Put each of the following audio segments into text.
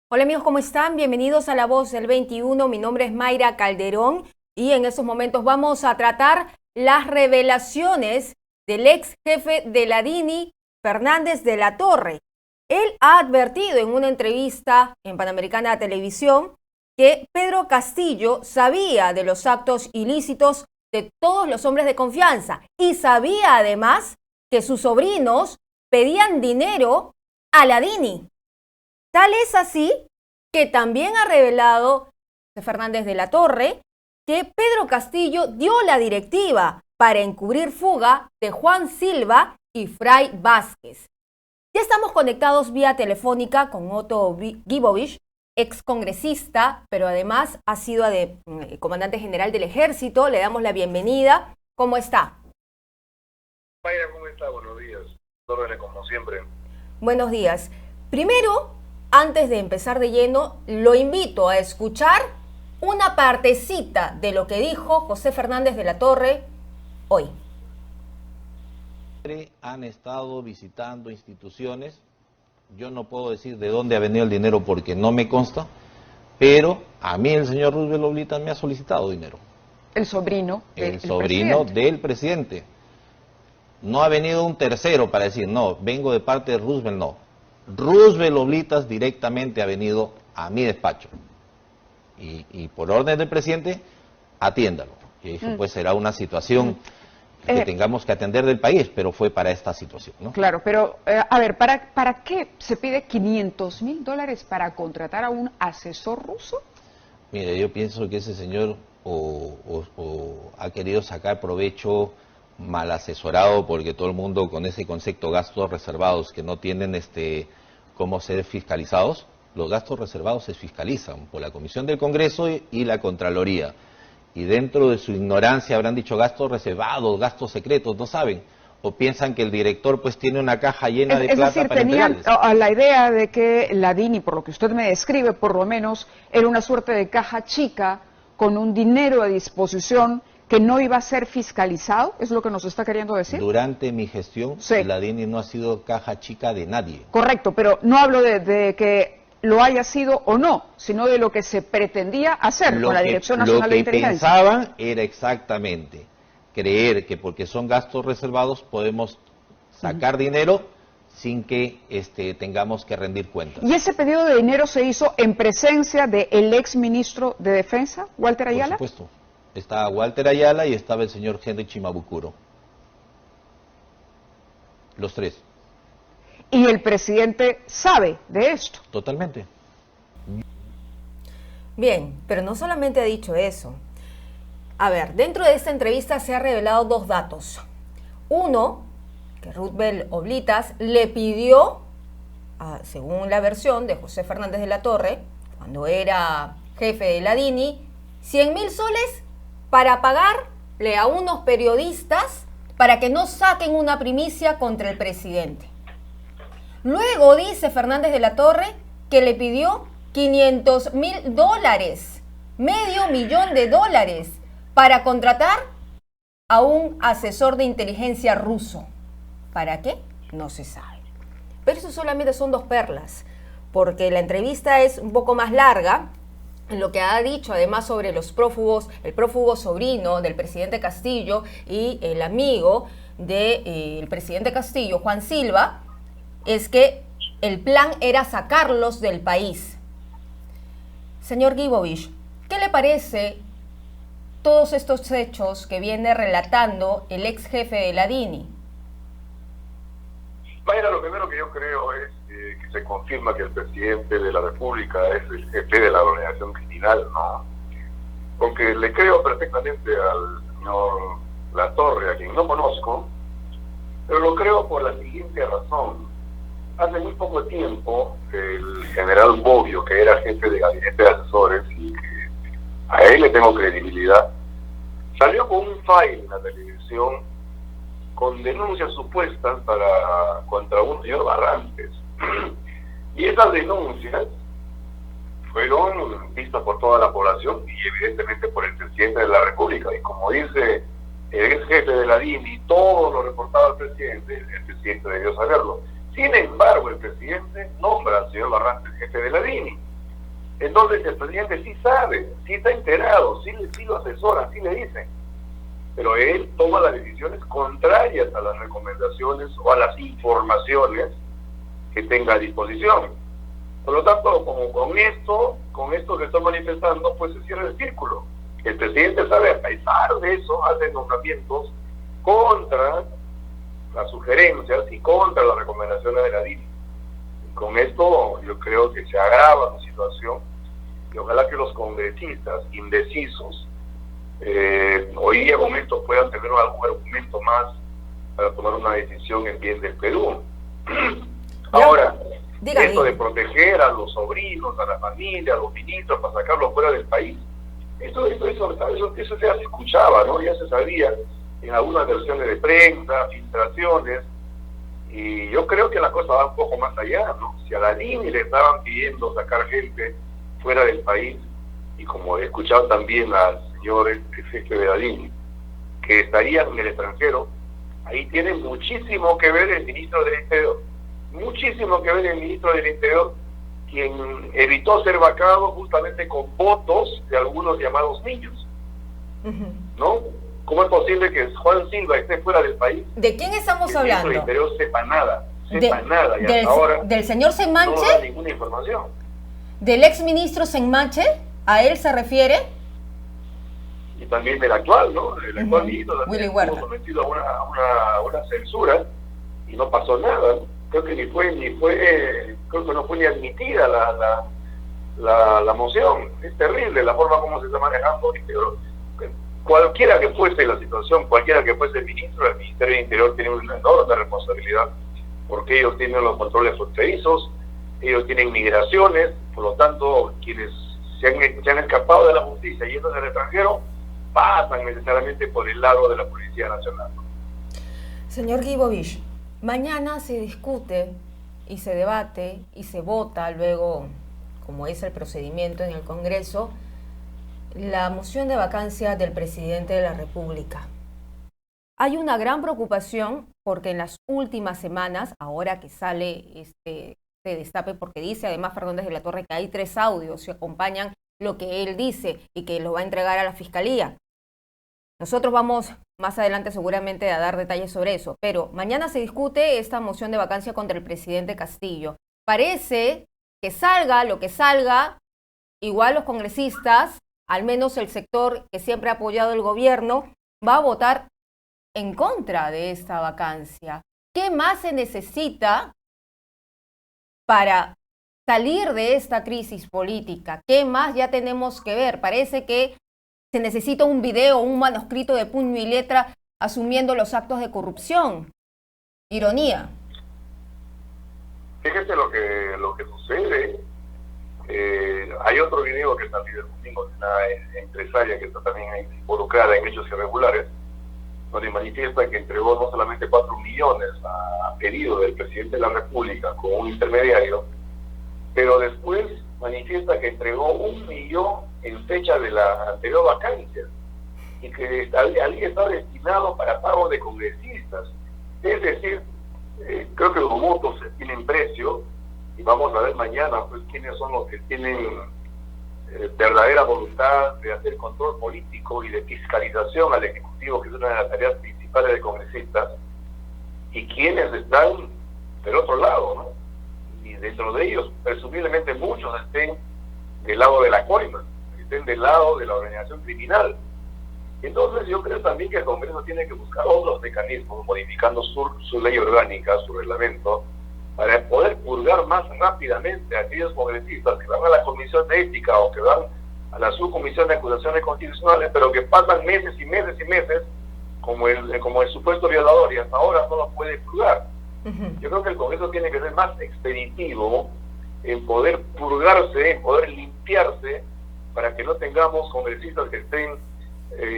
Hola amigos, ¿cómo están? Bienvenidos a La Voz del 21. Mi nombre es Mayra Calderón y en estos momentos vamos a tratar las revelaciones del ex jefe de la DINI, Fernández de la Torre. Él ha advertido en una entrevista en Panamericana Televisión que Pedro Castillo sabía de los actos ilícitos de todos los hombres de confianza y sabía además que sus sobrinos pedían dinero a la DINI. Tal es así que también ha revelado Fernández de la Torre que Pedro Castillo dio la directiva para encubrir fuga de Juan Silva y Fray Vázquez. Ya estamos conectados vía telefónica con Otto Gibovich, excongresista, pero además ha sido comandante general del Ejército. Le damos la bienvenida. ¿Cómo está? Mayra, ¿cómo está? Buenos días. Órdenes como siempre. Buenos días. Primero, antes de empezar de lleno, lo invito a escuchar una partecita de lo que dijo José Fernández de la Torre hoy. Han estado visitando instituciones, yo no puedo decir de dónde ha venido el dinero porque no me consta, pero a mí el señor Roosevelt Oblitas me ha solicitado dinero. El sobrino del presidente. No ha venido un tercero para decir, no, vengo de parte de Roosevelt, no. Roosevelt Oblitas directamente ha venido a mi despacho. Y por orden del presidente, atiéndalo. Y eso pues será una situación que tengamos que atender del país, pero fue para esta situación, ¿no? Claro, pero a ver, ¿para qué se pide $500.000 para contratar a un asesor ruso? Mire, yo pienso que ese señor o ha querido sacar provecho mal asesorado, porque todo el mundo con ese concepto gastos reservados que no tienen cómo ser fiscalizados. Los gastos reservados se fiscalizan por la Comisión del Congreso y la Contraloría. Y dentro de su ignorancia habrán dicho gastos reservados, gastos secretos, no saben. O piensan que el director pues tiene una caja llena de plata. Es decir, para tenían la idea de que la DINI, por lo que usted me describe, por lo menos, era una suerte de caja chica con un dinero a disposición que no iba a ser fiscalizado, ¿es lo que nos está queriendo decir? Durante mi gestión, sí, la DINI no ha sido caja chica de nadie. Correcto, pero no hablo de que lo haya sido o no, sino de lo que se pretendía hacer con la Dirección Nacional de Inteligencia. Lo que pensaban era exactamente creer que porque son gastos reservados podemos sacar dinero sin que tengamos que rendir cuentas. ¿Y ese pedido de dinero se hizo en presencia del ex ministro de Defensa, Walter Ayala? Por supuesto. Estaba Walter Ayala y estaba el señor Henry Chimabukuro. Los tres. ¿Y el presidente sabe de esto? Totalmente. Bien, pero no solamente ha dicho eso. A ver, dentro de esta entrevista se han revelado dos datos. Uno, que Roosevelt Oblitas le pidió, según la versión de José Fernández de la Torre, cuando era jefe de la DINI, 100.000 soles para pagarle a unos periodistas para que no saquen una primicia contra el presidente. Luego dice Fernández de la Torre que le pidió $500.000, $500.000 para contratar a un asesor de inteligencia ruso. ¿Para qué? No se sabe. Pero eso solamente son dos perlas, porque la entrevista es un poco más larga. Lo que ha dicho además sobre los prófugos, el prófugo sobrino del presidente Castillo y el amigo del presidente Castillo, Juan Silva, es que el plan era sacarlos del país. Señor Gibovich, ¿qué le parece todos estos hechos que viene relatando el ex jefe de la DINI? Mayra, lo primero que yo creo es que se confirma que el presidente de la República es el jefe de la organización criminal, ¿no? Aunque le creo perfectamente al señor Latorre, a quien no conozco, pero lo creo por la siguiente razón. Hace muy poco tiempo, el general Bobbio, que era jefe de gabinete de asesores y que a él le tengo credibilidad, salió con un file en la televisión con denuncias supuestas contra un señor Barrantes. Y esas denuncias fueron vistas por toda la población y evidentemente por el presidente de la República. Y como dice el ex jefe de la DINI, todo lo reportado al presidente, el presidente debió saberlo. Sin embargo, el presidente nombra al señor Barrantes jefe de la DINI. Entonces el presidente sí sabe, sí está enterado, sí lo asesoran, sí le dicen, pero él toma las decisiones contrarias a las recomendaciones o a las informaciones que tenga a disposición. Por lo tanto, como con esto que estoy manifestando, pues se cierra el círculo. El presidente sabe, a pesar de eso, hace nombramientos contra las sugerencias y contra las recomendaciones de la DIN. Y con esto yo creo que se agrava la situación y ojalá que los congresistas indecisos hoy día momento puedan tener algún argumento más para tomar una decisión en bien del Perú. Ahora, esto de proteger a los sobrinos, a la familia, a los ministros para sacarlos fuera del país, eso ya se escuchaba, ¿no? Ya se sabía en algunas versiones de prensa, filtraciones, y yo creo que la cosa va un poco más allá, ¿no? Si a la DIN le estaban pidiendo sacar gente fuera del país, y como he escuchado también al señor jefe de la DIN, que estarían en el extranjero, ahí tiene muchísimo que ver el ministro del Interior, muchísimo que ver el ministro del Interior, quien evitó ser vacado justamente con votos de algunos llamados niños, ¿no? ¿Cómo es posible que Juan Silva esté fuera del país? ¿De quién estamos hablando? El ministro del Interior sepa nada, y hasta ahora ¿del señor Senmache? No da ninguna información. ¿Del ex ministro Senmache? ¿A él se refiere? Y también del actual, ¿no? El actual ministro Willy Huerta estuvo sometido a una censura y no pasó nada, ¿no? Creo que creo que no fue ni admitida la moción. Es terrible la forma como se está manejando. Cualquiera que fuese la situación, cualquiera que fuese el ministro, el Ministerio del Interior tiene una enorme responsabilidad, porque ellos tienen los controles fronterizos, ellos tienen migraciones, por lo tanto, quienes se han escapado de la justicia yendo al extranjero, pasan necesariamente por el lado de la Policía Nacional. Señor Guibovich, mañana se discute y se debate y se vota luego, como es el procedimiento en el Congreso, la moción de vacancia del presidente de la República. Hay una gran preocupación porque en las últimas semanas, ahora que sale este destape, porque dice además Fernández de la Torre que hay 3 audios que acompañan lo que él dice y que lo va a entregar a la Fiscalía. Nosotros vamos más adelante seguramente a dar detalles sobre eso, pero mañana se discute esta moción de vacancia contra el presidente Castillo. Parece que salga lo que salga, igual los congresistas, al menos el sector que siempre ha apoyado el gobierno, va a votar en contra de esta vacancia. ¿Qué más se necesita para salir de esta crisis política? ¿Qué más ya tenemos que ver? Parece que se necesita un video, un manuscrito de puño y letra asumiendo los actos de corrupción. Ironía. Fíjese lo que sucede. Hay otro video que salió el domingo de una empresaria que está también involucrada en hechos irregulares, donde manifiesta que entregó no solamente 4 millones a pedido del presidente de la República con un intermediario, pero después manifiesta que entregó 1 millón en fecha de la anterior vacancia y que allí está destinado para pago de congresistas. Es decir, creo que los votos tienen precio y vamos a ver mañana pues quiénes son los que tienen verdadera voluntad de hacer control político y de fiscalización al Ejecutivo, que es una de las tareas principales de congresistas, y quienes están del otro lado, ¿no? Y dentro de ellos, presumiblemente muchos estén del lado de la coima, estén del lado de la organización criminal. Entonces yo creo también que el Congreso tiene que buscar otros mecanismos, modificando su ley orgánica, su reglamento, para poder purgar más rápidamente a aquellos congresistas que van a la Comisión de Ética o que van a la Subcomisión de Acusaciones Constitucionales, pero que pasan meses y meses y meses como el supuesto violador y hasta ahora no lo puede purgar. Yo creo que el Congreso tiene que ser más expeditivo en poder purgarse, en poder limpiarse, para que no tengamos congresistas que estén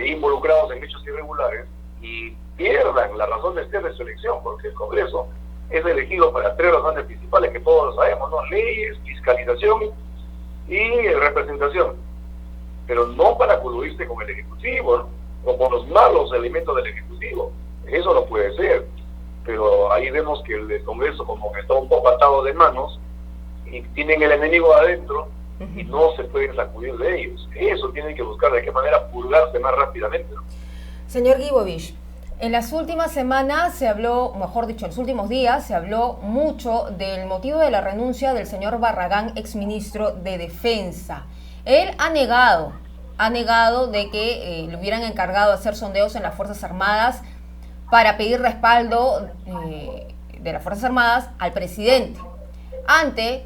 involucrados en hechos irregulares y pierdan la razón de ser de su elección, porque el Congreso es elegido para 3 razones principales que todos lo sabemos, ¿no? Leyes, fiscalización y representación, pero no para coludirse con el Ejecutivo, ¿no? O con los malos elementos del Ejecutivo. Eso no puede ser, pero ahí vemos que el Congreso como que está un poco atado de manos y tienen el enemigo adentro y no se pueden sacudir de ellos. Eso tienen que buscar de qué manera purgarse más rápidamente, ¿no? Señor Guibovich, en las últimas semanas se habló, mejor dicho, en los últimos días se habló mucho del motivo de la renuncia del señor Barragán, exministro de Defensa. Él ha negado de que le hubieran encargado de hacer sondeos en las Fuerzas Armadas para pedir respaldo de las Fuerzas Armadas al presidente.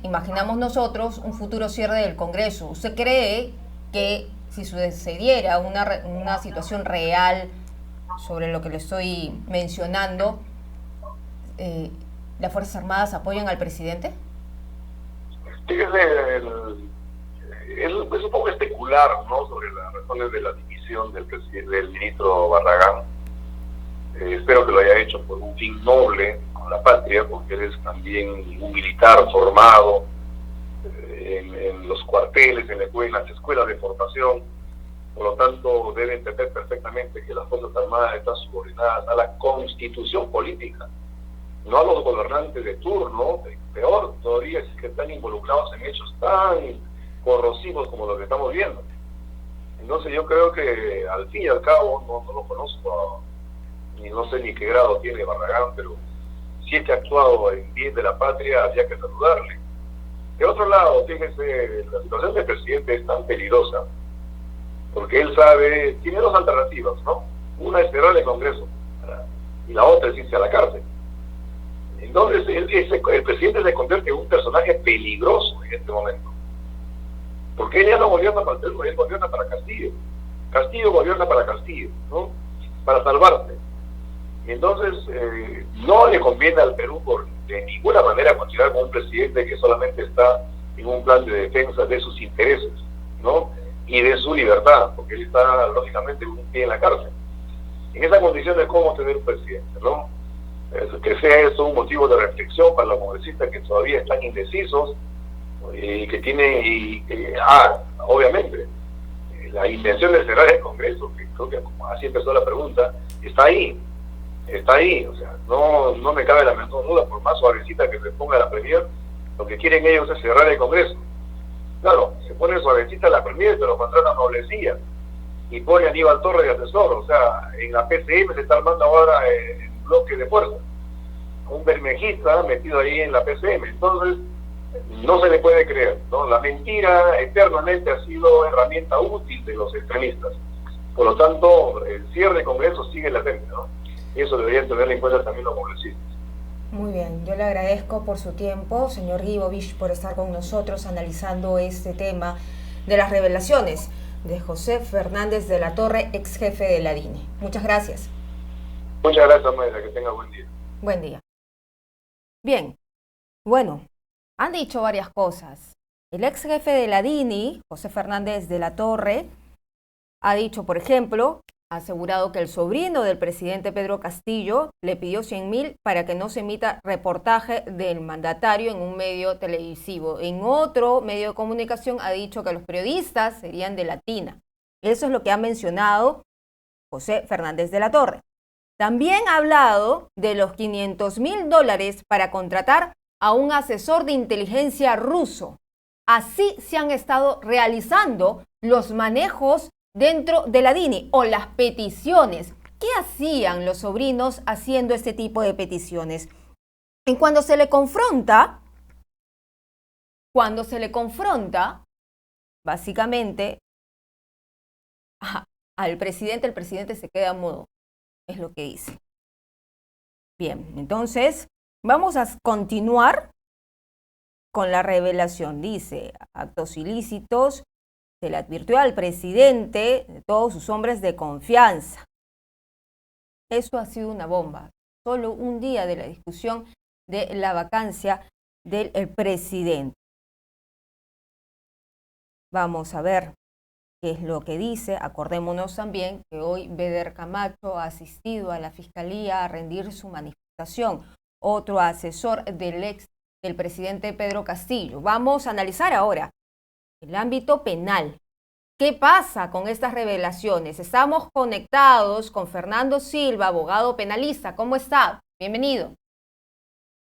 Imaginamos nosotros, un futuro cierre del Congreso. ¿Usted cree que si sucediera una situación real sobre lo que le estoy mencionando, las Fuerzas Armadas apoyan al presidente? Fíjese, es un poco especular, ¿no?, sobre las razones de la dimisión del ministro Barragán. Espero que lo haya hecho por un fin noble con la patria, porque él es también un militar formado en los cuarteles, en las escuelas de formación. Por lo tanto, debe entender perfectamente que las Fuerzas Armadas están subordinadas a la constitución política, no a los gobernantes de turno. Peor todavía es que están involucrados en hechos tan corrosivos como los que estamos viendo. Entonces yo creo que al fin y al cabo, no lo conozco, ni no sé ni qué grado tiene Barragán, pero si es que ha actuado en bien de la patria, había que saludarle. De otro lado, fíjese, la situación del presidente es tan peligrosa, porque él sabe, tiene dos alternativas, ¿no? Una es cerrar el Congreso, y la otra es irse a la cárcel. Entonces, el presidente se convierte en un personaje peligroso en este momento, porque él ya no gobierna para el Perú, él gobierna para Castillo. Castillo gobierna para Castillo, ¿no?, para salvarse. Entonces, no le conviene al Perú de ninguna manera continuar con un presidente que solamente está en un plan de defensa de sus intereses, ¿no?, y de su libertad, porque él está lógicamente con un pie en la cárcel. En esa condición de cómo tener un presidente, ¿no? Que sea eso un motivo de reflexión para los congresistas que todavía están indecisos y que tienen, obviamente, la intención de cerrar el Congreso, que creo que como así empezó la pregunta, está ahí, o sea, no me cabe la menor duda, por más suavecita que se ponga la Premier, lo que quieren ellos es cerrar el Congreso. Claro, se pone suavecita la Premier, pero contratan noblecía y pone a Aníbal Torres de asesor. O sea, en la PCM se está armando ahora un bloque de fuerza, un bermejista metido ahí en la PCM. Entonces, no se le puede creer, ¿no? La mentira eternamente ha sido herramienta útil de los extremistas. Por lo tanto, el cierre del Congreso sigue latente, ¿no? Y eso deberían tener en cuenta también los congresistas. Muy bien, yo le agradezco por su tiempo, señor Guibovich, por estar con nosotros analizando este tema de las revelaciones de José Fernández de la Torre, ex jefe de la DINI. Muchas gracias. Muchas gracias, Mayra, que tenga buen día. Buen día. Bien, bueno, han dicho varias cosas. El ex jefe de la DINI, José Fernández de la Torre, ha dicho, por ejemplo, ha asegurado que el sobrino del presidente Pedro Castillo le pidió 100.000 para que no se emita reportaje del mandatario en un medio televisivo. En otro medio de comunicación ha dicho que los periodistas serían de Latina. Eso es lo que ha mencionado José Fernández de la Torre. También ha hablado de los $500.000 para contratar a un asesor de inteligencia ruso. Así se han estado realizando los manejos dentro de la DINI o las peticiones. ¿Qué hacían los sobrinos haciendo este tipo de peticiones? Y cuando se le confronta, básicamente al presidente, el presidente se queda mudo, es lo que dice. Bien, entonces vamos a continuar con la revelación. Dice, actos ilícitos. Se le advirtió al presidente de todos sus hombres de confianza. Eso ha sido una bomba. Solo un día de la discusión de la vacancia del presidente. Vamos a ver qué es lo que dice. Acordémonos también que hoy Beder Camacho ha asistido a la Fiscalía a rendir su manifestación. Otro asesor del presidente Pedro Castillo. Vamos a analizar ahora el ámbito penal. ¿Qué pasa con estas revelaciones? Estamos conectados con Fernando Silva, abogado penalista. ¿Cómo está? Bienvenido.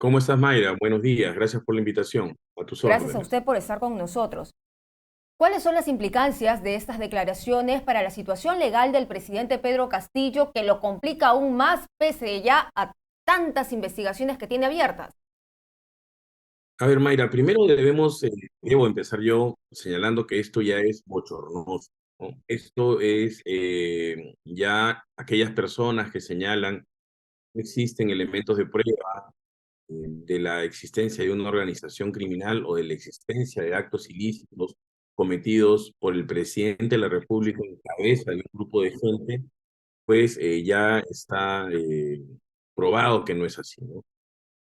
¿Cómo estás, Mayra? Buenos días. Gracias por la invitación. A tus órdenes. Gracias a usted por estar con nosotros. ¿Cuáles son las implicancias de estas declaraciones para la situación legal del presidente Pedro Castillo, que lo complica aún más pese ya a tantas investigaciones que tiene abiertas? A ver, Mayra, primero debo empezar yo señalando que esto ya es bochornoso, ¿no? Esto es ya aquellas personas que señalan que existen elementos de prueba de la existencia de una organización criminal o de la existencia de actos ilícitos cometidos por el presidente de la República en cabeza de un grupo de gente, pues ya está probado que no es así, ¿no?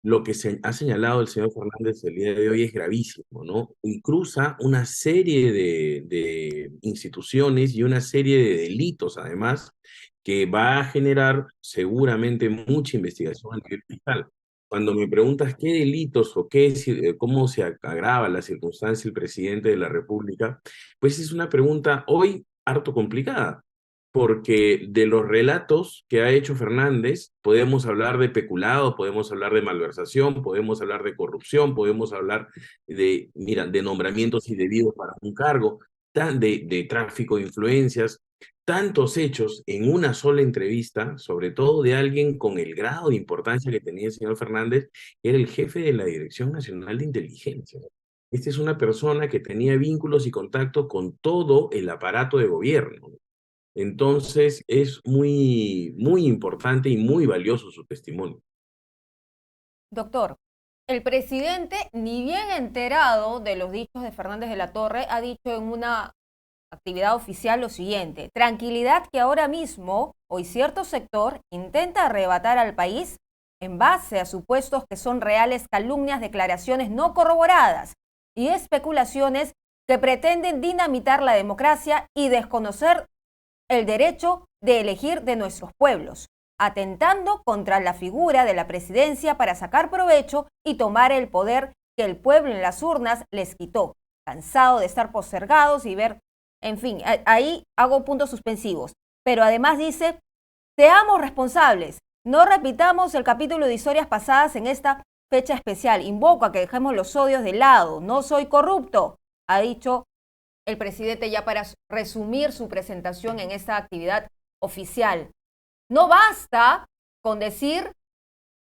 Lo que se ha señalado el señor Fernández el día de hoy es gravísimo, ¿no? Y cruza una serie de instituciones y una serie de delitos, además, que va a generar seguramente mucha investigación a nivel fiscal. Cuando me preguntas qué delitos o cómo se agrava la circunstancia el presidente de la República, pues es una pregunta hoy harto complicada, porque de los relatos que ha hecho Fernández podemos hablar de peculado, podemos hablar de malversación, podemos hablar de corrupción, podemos hablar de nombramientos indebidos para un cargo, de tráfico de influencias, tantos hechos en una sola entrevista, sobre todo de alguien con el grado de importancia que tenía el señor Fernández, era el jefe de la Dirección Nacional de Inteligencia. Esta es una persona que tenía vínculos y contactos con todo el aparato de gobierno. Entonces es muy importante y muy valioso su testimonio. Doctor, el presidente, ni bien enterado de los dichos de Fernández de la Torre, ha dicho en una actividad oficial lo siguiente: tranquilidad, que ahora mismo, hoy cierto sector intenta arrebatar al país en base a supuestos que son reales calumnias, declaraciones no corroboradas y especulaciones que pretenden dinamitar la democracia y desconocer el derecho de elegir de nuestros pueblos, atentando contra la figura de la presidencia para sacar provecho y tomar el poder que el pueblo en las urnas les quitó, cansado de estar postergados y ver, en fin, ahí hago puntos suspensivos. Pero además dice: seamos responsables, no repitamos el capítulo de historias pasadas en esta fecha especial, invoco a que dejemos los odios de lado, no soy corrupto, ha dicho el presidente ya para resumir su presentación en esta actividad oficial. No basta con decir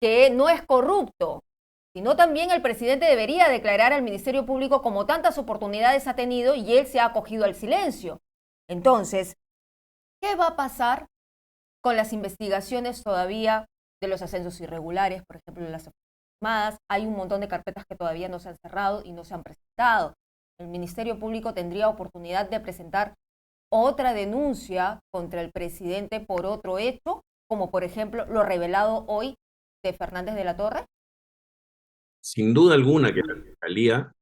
que no es corrupto, sino también el presidente debería declarar al Ministerio Público, como tantas oportunidades ha tenido, y él se ha acogido al silencio. Entonces, ¿qué va a pasar con las investigaciones todavía de los ascensos irregulares, por ejemplo, las armadas? Hay un montón de carpetas que todavía no se han cerrado y no se han presentado. El Ministerio Público tendría oportunidad de presentar otra denuncia contra el presidente por otro hecho, como por ejemplo lo revelado hoy de Fernández de la Torre. Sin duda alguna que la Fiscalía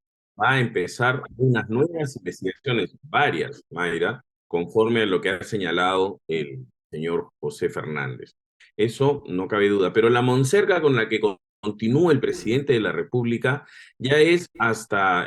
va a empezar unas nuevas investigaciones, varias, Mayra, conforme a lo que ha señalado el señor José Fernández. Eso no cabe duda, pero la monserga con la que continúa el presidente de la República ya es hasta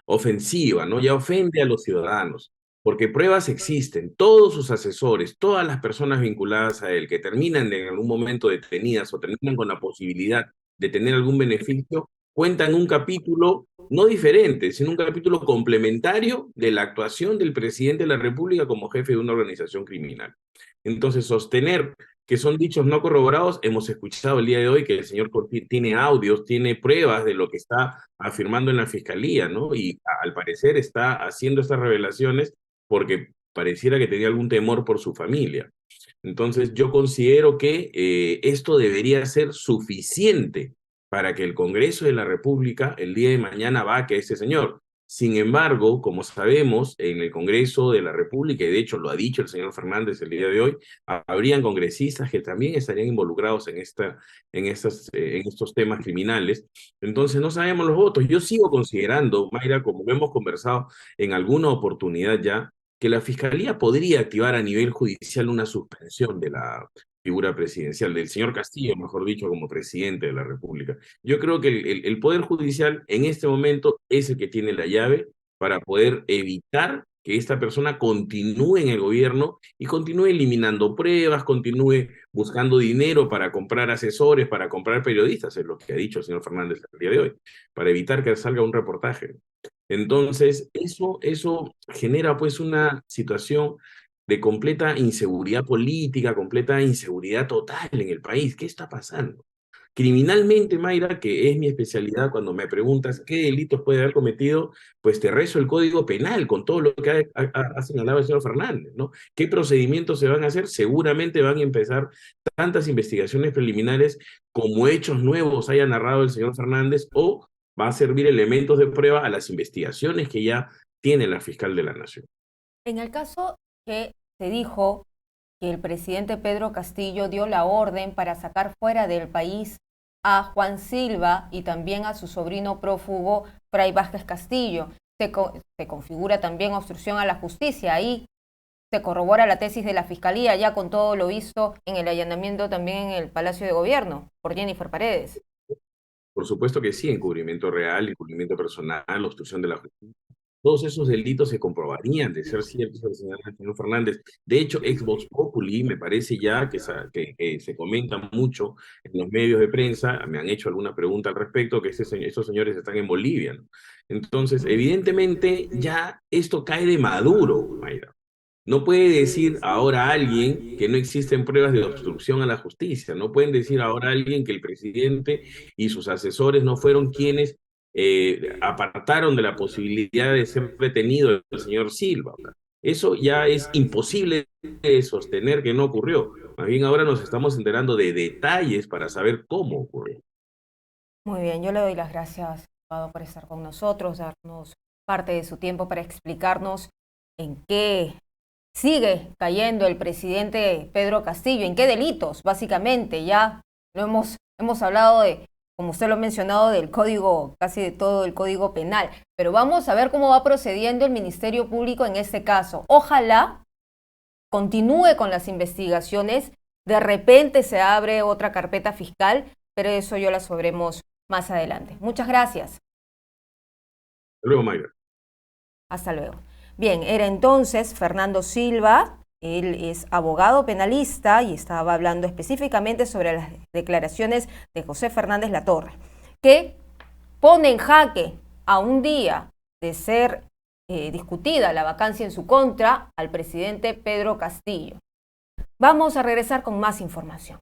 ofensiva, ¿no? Ya ofende a los ciudadanos, porque pruebas existen, todos sus asesores, todas las personas vinculadas a él que terminan en algún momento detenidas o terminan con la posibilidad de tener algún beneficio, cuentan un capítulo no diferente, sino un capítulo complementario de la actuación del presidente de la República como jefe de una organización criminal. Entonces, sostener que son dichos no corroborados, hemos escuchado el día de hoy que el señor Cortés tiene audios, tiene pruebas de lo que está afirmando en la fiscalía, ¿no? Y al parecer está haciendo estas revelaciones porque pareciera que tenía algún temor por su familia. Entonces, yo considero que esto debería ser suficiente para que el Congreso de la República el día de mañana vaque a este señor. Sin embargo, como sabemos, en el Congreso de la República, y de hecho lo ha dicho el señor Fernández el día de hoy, habrían congresistas que también estarían involucrados en estos temas criminales. Entonces no sabemos los votos. Yo sigo considerando, Mayra, como lo hemos conversado en alguna oportunidad ya, que la Fiscalía podría activar a nivel judicial una suspensión de la figura presidencial, del señor Castillo, mejor dicho, como presidente de la República. Yo creo que el Poder Judicial en este momento es el que tiene la llave para poder evitar que esta persona continúe en el gobierno y continúe eliminando pruebas, continúe buscando dinero para comprar asesores, para comprar periodistas, es lo que ha dicho el señor Fernández el día de hoy, para evitar que salga un reportaje. Entonces, eso genera pues una situación de completa inseguridad política, completa inseguridad total en el país. ¿Qué está pasando? Criminalmente, Mayra, que es mi especialidad, cuando me preguntas qué delitos puede haber cometido, pues te rezo el Código Penal con todo lo que ha señalado el señor Fernández, ¿no? ¿Qué procedimientos se van a hacer? Seguramente van a empezar tantas investigaciones preliminares como hechos nuevos haya narrado el señor Fernández, o va a servir elementos de prueba a las investigaciones que ya tiene la fiscal de la Nación. En el caso que se dijo que el presidente Pedro Castillo dio la orden para sacar fuera del país a Juan Silva y también a su sobrino prófugo Fray Vázquez Castillo, se configura también obstrucción a la justicia. Ahí se corrobora la tesis de la Fiscalía, ya con todo lo visto en el allanamiento también en el Palacio de Gobierno por Jennifer Paredes. Por supuesto que sí, encubrimiento real, encubrimiento personal, obstrucción de la justicia. Todos esos delitos se comprobarían de ser ciertos, al señor Fernández. De hecho, ex vox populi, me parece ya que se comenta mucho en los medios de prensa, me han hecho alguna pregunta al respecto, que esos señores están en Bolivia, ¿no? Entonces, evidentemente, ya esto cae de maduro, Mayra. No puede decir ahora alguien que no existen pruebas de obstrucción a la justicia. No pueden decir ahora alguien que el presidente y sus asesores no fueron quienes apartaron de la posibilidad de ser detenido el señor Silva. Eso ya es imposible de sostener que no ocurrió. Más bien ahora nos estamos enterando de detalles para saber cómo ocurrió. Muy bien, yo le doy las gracias, abogado, por estar con nosotros, darnos parte de su tiempo para explicarnos en qué sigue cayendo el presidente Pedro Castillo, en qué delitos, básicamente. Ya lo hemos hablado de, como usted lo ha mencionado, del código, casi de todo el código penal. Pero vamos a ver cómo va procediendo el Ministerio Público en este caso. Ojalá continúe con las investigaciones. De repente se abre otra carpeta fiscal, pero eso yo la sabremos más adelante. Muchas gracias. Hasta luego, Mayra. Hasta luego. Bien, era entonces Fernando Silva, él es abogado penalista y estaba hablando específicamente sobre las declaraciones de José Fernández Latorre, que pone en jaque a un día de ser discutida la vacancia en su contra al presidente Pedro Castillo. Vamos a regresar con más información.